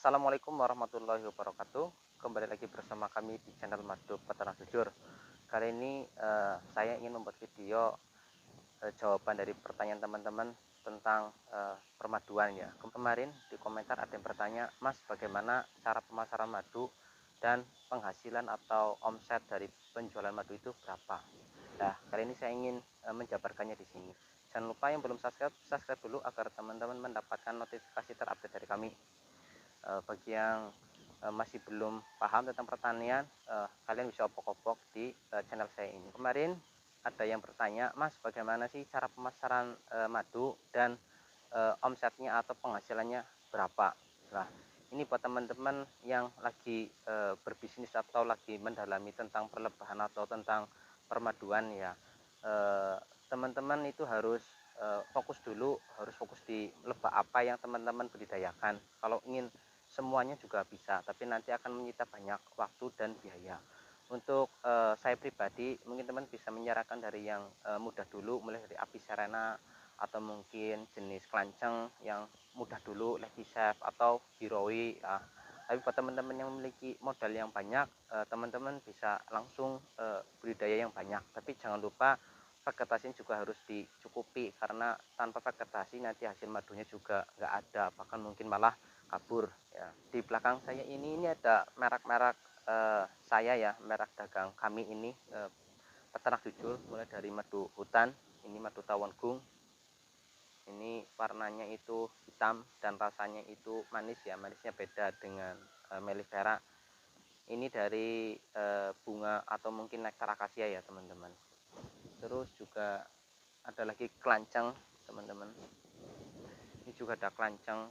Assalamualaikum warahmatullahi wabarakatuh. Kembali lagi bersama kami di channel Madu Peternak Jujur. Kali ini saya ingin membuat video jawaban dari pertanyaan teman-teman tentang permaduan ya. Kemarin di komentar ada yang bertanya, Mas, bagaimana cara pemasaran madu dan penghasilan atau omset dari penjualan madu itu berapa? Nah, kali ini saya ingin menjabarkannya di sini. Jangan lupa yang belum subscribe dulu agar teman-teman mendapatkan notifikasi terupdate dari kami. Bagi yang masih belum paham tentang pertanian, kalian bisa opok-opok di channel saya ini. Kemarin ada yang bertanya, Mas, bagaimana sih cara pemasaran madu dan omsetnya atau penghasilannya berapa? Nah, ini buat teman-teman yang lagi berbisnis atau lagi mendalami tentang perlebahan atau tentang permaduan ya. Teman-teman itu harus fokus dulu, harus fokus di lebah apa yang teman-teman budidayakan. Kalau ingin semuanya juga bisa, tapi nanti akan menyita banyak waktu dan biaya. Untuk saya pribadi, mungkin teman bisa menyarankan dari yang mudah dulu, mulai dari api serena atau mungkin jenis kelanceng yang mudah dulu, Lady Chef atau Hiroi ya. Tapi buat teman-teman yang memiliki modal yang banyak, teman-teman bisa langsung budidaya yang banyak. Tapi jangan lupa vegetasi juga harus dicukupi, karena tanpa vegetasi nanti hasil madunya juga nggak ada, bahkan mungkin malah kabur ya. Di belakang saya ini ada merek-merek saya ya, merek dagang kami ini, peternak jujur, mulai dari madu hutan, ini madu tawon gung, ini warnanya itu hitam dan rasanya itu manis ya, manisnya beda dengan melifera. Ini dari bunga atau mungkin nektar akasia ya teman-teman. Terus juga ada lagi kelanceng teman-teman, ini juga ada kelanceng.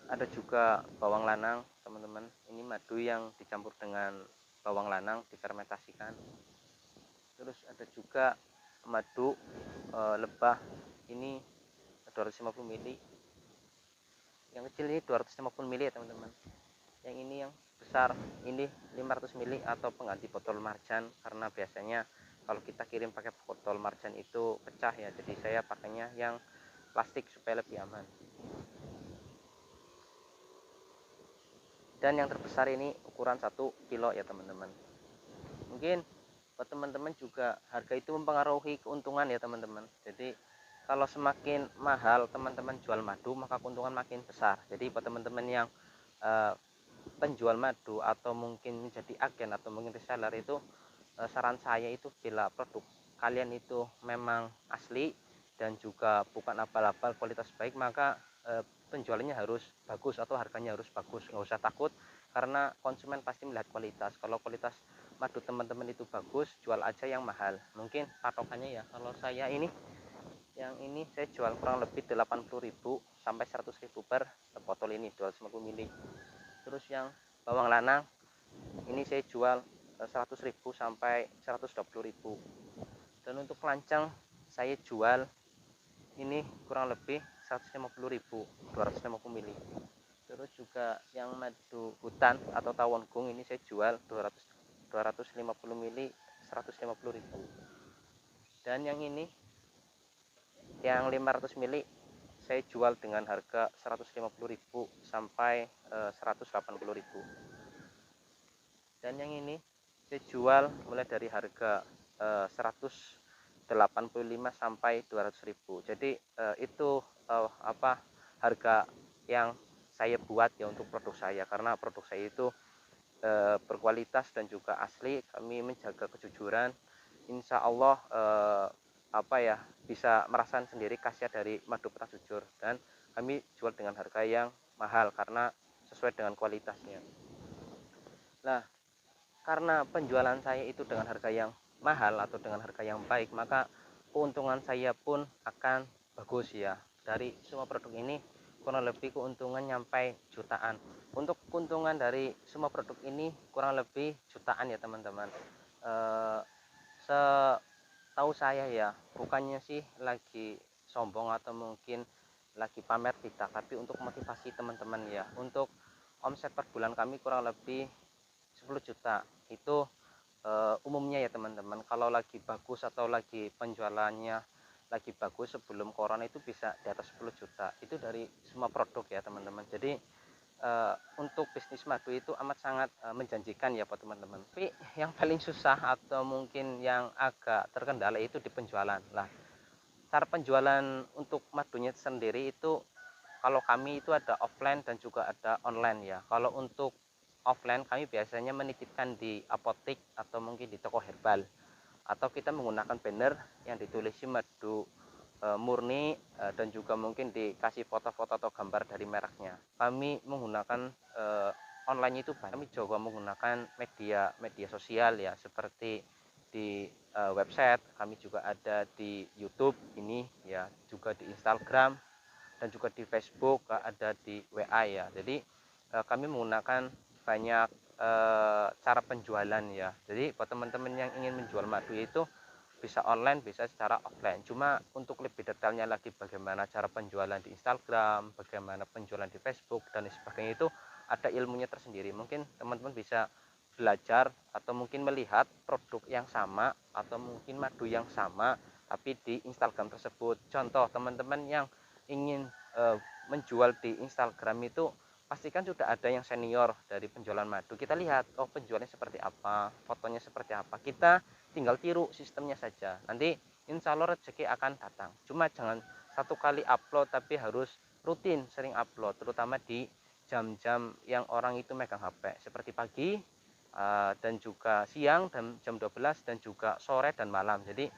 Ada juga bawang lanang teman-teman, ini madu yang dicampur dengan bawang lanang difermentasikan. Terus ada juga madu lebah, ini 250 ml, yang kecil ini 250 ml ya teman-teman, yang ini yang besar ini 500 ml atau pengganti botol marjan, karena biasanya kalau kita kirim pakai botol marjan itu pecah ya, jadi saya pakainya yang plastik supaya lebih aman. Dan yang terbesar ini ukuran 1 kilo ya teman-teman. Mungkin buat teman-teman juga harga itu mempengaruhi keuntungan ya teman-teman. Jadi kalau semakin mahal teman-teman jual madu, maka keuntungan makin besar. Jadi buat teman-teman yang penjual madu atau mungkin menjadi agen atau mungkin reseller itu, saran saya itu bila produk kalian itu memang asli dan juga bukan abal-abal, kualitas baik, maka penjualannya harus bagus atau harganya harus bagus. Nggak usah takut, karena konsumen pasti melihat kualitas. Kalau kualitas madu teman-teman itu bagus, jual aja yang mahal. Mungkin patokannya ya, kalau saya ini, yang ini saya jual kurang lebih 80.000 sampai 100.000 per botol ini 250 ml. Terus yang bawang lanang ini saya jual 100.000 sampai 120.000. Dan untuk kelanceng saya jual ini kurang lebih 150.000 250 ml. Terus juga yang madu hutan atau tawon gung ini saya jual 250 ml 150.000. Dan yang ini yang 500 ml saya jual dengan harga 150.000 sampai 180.000. Dan yang ini saya jual mulai dari harga 185 sampai 200.000. Jadi itu harga yang saya buat ya untuk produk saya, karena produk saya itu berkualitas dan juga asli. Kami menjaga kejujuran, insya Allah bisa merasakan sendiri khasiat dari madu peternak jujur, dan kami jual dengan harga yang mahal karena sesuai dengan kualitasnya. Nah, karena penjualan saya itu dengan harga yang mahal atau dengan harga yang baik, maka keuntungan saya pun akan bagus ya. Dari semua produk ini kurang lebih keuntungan nyampe jutaan. Untuk keuntungan dari semua produk ini kurang lebih jutaan ya teman-teman. Setahu saya ya, bukannya sih lagi sombong atau mungkin lagi pamer tidak, tapi untuk motivasi teman-teman ya. Untuk omset per bulan kami kurang lebih 10 juta itu umumnya ya teman-teman. Kalau lagi bagus atau lagi penjualannya lagi bagus sebelum corona itu bisa di atas 10 juta itu dari semua produk ya teman-teman. Jadi untuk bisnis madu itu amat sangat menjanjikan ya buat teman-teman. Tapi yang paling susah atau mungkin yang agak terkendala itu di penjualan lah. Cara penjualan untuk madunya sendiri itu kalau kami itu ada offline dan juga ada online ya. Kalau untuk offline kami biasanya menitipkan di apotek atau mungkin di toko herbal, atau kita menggunakan banner yang ditulisi madu murni dan juga mungkin dikasih foto-foto atau gambar dari mereknya. Kami menggunakan online itu kami coba menggunakan media sosial ya, seperti di website, kami juga ada di YouTube ini ya, juga di Instagram dan juga di Facebook, ada di WA ya. Jadi kami menggunakan banyak cara penjualan ya. Jadi buat teman-teman yang ingin menjual madu itu bisa online, bisa secara offline. Cuma untuk lebih detailnya lagi bagaimana cara penjualan di Instagram, bagaimana penjualan di Facebook dan sebagainya, itu ada ilmunya tersendiri. Mungkin teman-teman bisa belajar atau mungkin melihat produk yang sama atau mungkin madu yang sama tapi di Instagram tersebut. Contoh teman-teman yang ingin menjual di Instagram itu pastikan sudah ada yang senior dari penjualan madu. Kita lihat, oh penjualnya seperti apa, fotonya seperti apa. Kita tinggal tiru sistemnya saja. Nanti insya Allah rezeki akan datang. Cuma jangan satu kali upload, tapi harus rutin sering upload, terutama di jam-jam yang orang itu megang HP, seperti pagi dan juga siang dan jam 12 dan juga sore dan malam. Jadi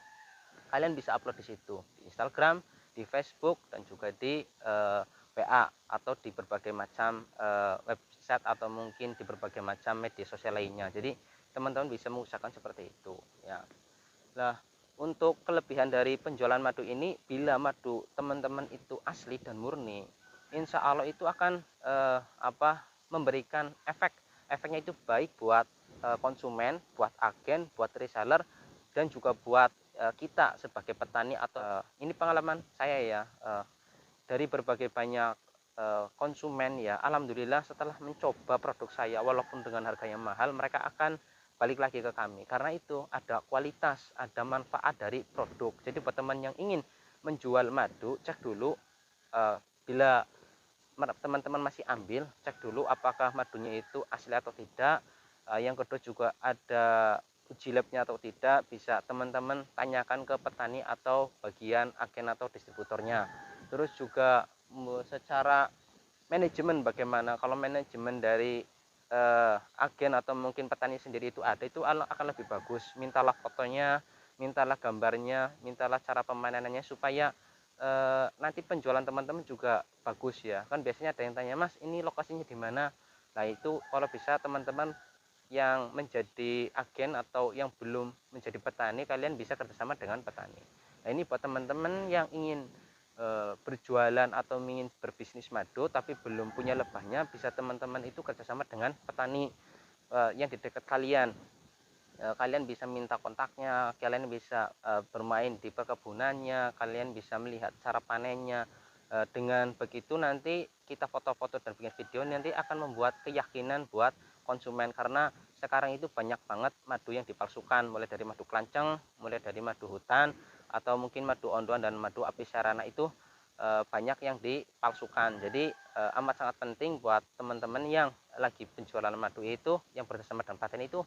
kalian bisa upload di situ, di Instagram, di Facebook dan juga di WA atau di berbagai macam website atau mungkin di berbagai macam media sosial lainnya. Jadi teman-teman bisa mengusahakan seperti itu ya. Nah, untuk kelebihan dari penjualan madu ini, bila madu teman-teman itu asli dan murni, insya Allah itu akan memberikan efeknya itu baik buat konsumen, buat agen, buat reseller, dan juga buat kita sebagai petani. Atau ini pengalaman saya ya, dari berbagai banyak konsumen ya, alhamdulillah setelah mencoba produk saya walaupun dengan harga yang mahal, mereka akan balik lagi ke kami karena itu ada kualitas, ada manfaat dari produk. Jadi buat teman yang ingin menjual madu, cek dulu bila teman-teman masih ambil, cek dulu apakah madunya itu asli atau tidak. Yang kedua juga ada uji labnya atau tidak, bisa teman-teman tanyakan ke petani atau bagian agen atau distributornya. Terus juga secara manajemen bagaimana, kalau manajemen dari agen atau mungkin petani sendiri itu ada, itu akan lebih bagus. Mintalah fotonya, mintalah gambarnya, mintalah cara pemanenannya supaya nanti penjualan teman-teman juga bagus ya. Kan biasanya ada yang tanya, Mas ini lokasinya di mana? Nah itu kalau bisa teman-teman yang menjadi agen atau yang belum menjadi petani, kalian bisa kerjasama dengan petani. Nah ini buat teman-teman yang ingin berjualan atau ingin berbisnis madu tapi belum punya lebahnya, bisa teman-teman itu kerjasama dengan petani yang di dekat kalian. Kalian bisa minta kontaknya, kalian bisa bermain di perkebunannya, kalian bisa melihat cara panennya. Dengan begitu nanti kita foto-foto dan bikin video, nanti akan membuat keyakinan buat konsumen, karena sekarang itu banyak banget madu yang dipalsukan, mulai dari madu kelanceng, mulai dari madu hutan, atau mungkin madu ondoan dan madu api sarana itu banyak yang dipalsukan. Jadi amat sangat penting buat teman-teman yang lagi penjualan madu itu, yang bersama dengan paten itu,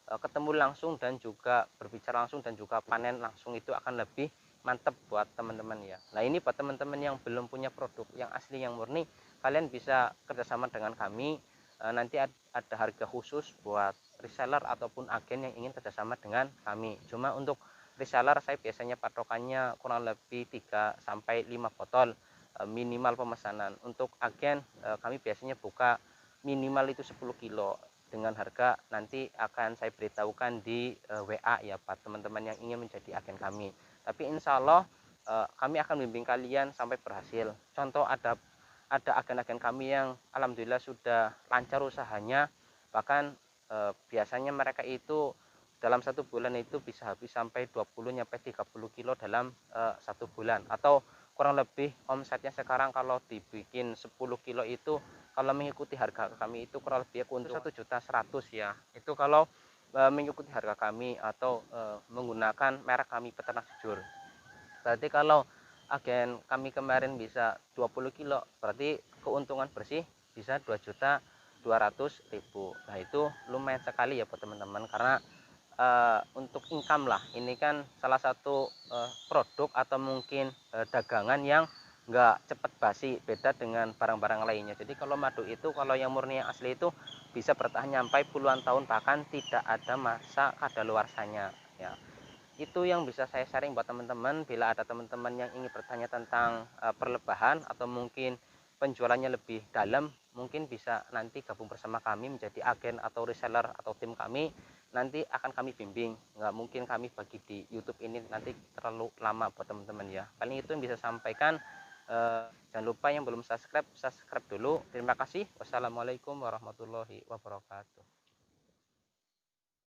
ketemu langsung dan juga berbicara langsung dan juga panen langsung, itu akan lebih mantep buat teman-teman ya. Nah ini buat teman-teman yang belum punya produk yang asli yang murni, kalian bisa kerjasama dengan kami. Nanti ada harga khusus buat reseller ataupun agen yang ingin kerjasama dengan kami. Cuma untuk reseller saya biasanya patokannya kurang lebih 3-5 botol minimal pemesanan. Untuk agen kami biasanya buka minimal itu 10 kilo dengan harga nanti akan saya beritahukan di WA ya Pak, teman-teman yang ingin menjadi agen kami. Tapi insya Allah kami akan membimbing kalian sampai berhasil. Contoh ada agen-agen kami yang alhamdulillah sudah lancar usahanya, bahkan biasanya mereka itu dalam 1 bulan itu bisa habis sampai 20-30 kilo dalam 1 bulan, atau kurang lebih omsetnya sekarang kalau dibikin 10 kilo itu, kalau mengikuti harga kami itu kurang lebih untuk 1.100.000 ya. Itu kalau mengikuti harga kami atau menggunakan merek kami Peternak Jujur. Berarti kalau agen kami kemarin bisa 20 kilo, berarti keuntungan bersih bisa 2.200.000. Nah itu lumayan sekali ya buat teman-teman, karena untuk income lah, ini kan salah satu produk atau mungkin dagangan yang nggak cepat basi, beda dengan barang-barang lainnya. Jadi kalau madu itu, kalau yang murni yang asli itu bisa bertahan sampai puluhan tahun, bahkan tidak ada masa kadaluarsanya ya. Itu yang bisa saya sharing buat teman-teman. Bila ada teman-teman yang ingin bertanya tentang perlebahan atau mungkin penjualannya lebih dalam, mungkin bisa nanti gabung bersama kami menjadi agen atau reseller atau tim kami. Nanti akan kami bimbing, nggak mungkin kami bagi di YouTube ini, nanti terlalu lama buat teman-teman ya. Paling itu yang bisa sampaikan. Jangan lupa yang belum subscribe, subscribe dulu. Terima kasih. Wassalamualaikum warahmatullahi wabarakatuh.